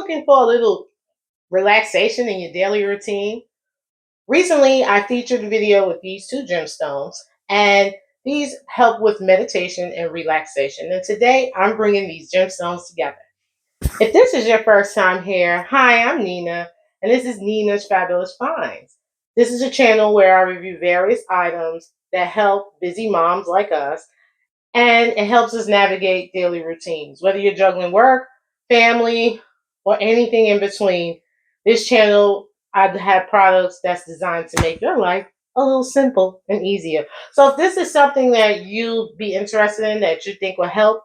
looking for a little relaxation in your daily routine? Recently, I featured a video with these two gemstones, and these help with meditation and relaxation. And today, I'm bringing these gemstones together. If this is your first time here, hi, I'm Nina, and this is Nina's Fabulous Finds. This is a channel where I review various items that help busy moms like us, and it helps us navigate daily routines. Whether you're juggling work, family, or anything in between, this channel, I have products that's designed to make your life a little simple and easier. So if this is something that you'd be interested in, that you think will help,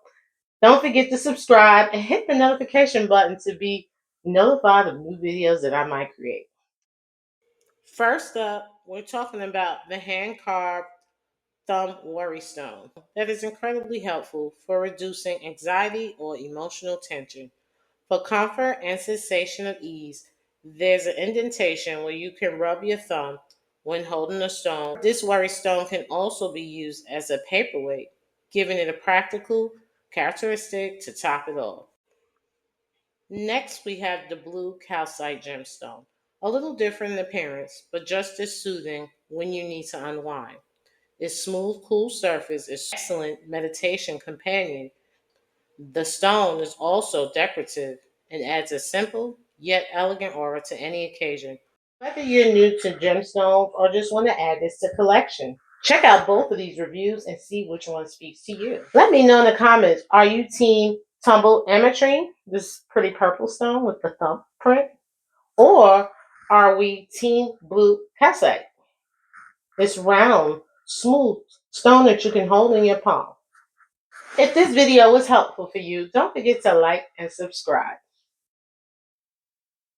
don't forget to subscribe and hit the notification button to be notified of new videos that I might create. First up, we're talking about the hand carved thumb worry stone that is incredibly helpful for reducing anxiety or emotional tension. For comfort and sensation of ease, there's an indentation where you can rub your thumb when holding a stone. This worry stone can also be used as a paperweight, giving it a practical characteristic to top it off. Next, we have the blue calcite gemstone. A little different in appearance, but just as soothing when you need to unwind. Its smooth, cool surface is an excellent meditation companion. The stone is also decorative and adds a simple yet elegant aura to any occasion. Whether you're new to gemstones or just want to add this to collection, check out both of these reviews and see which one speaks to you. Let me know in the comments, are you team tumble Ametrine, this pretty purple stone with the thumbprint? Or are we team blue calcite? This round, smooth stone that you can hold in your palm. If this video was helpful for you, don't forget to like and subscribe.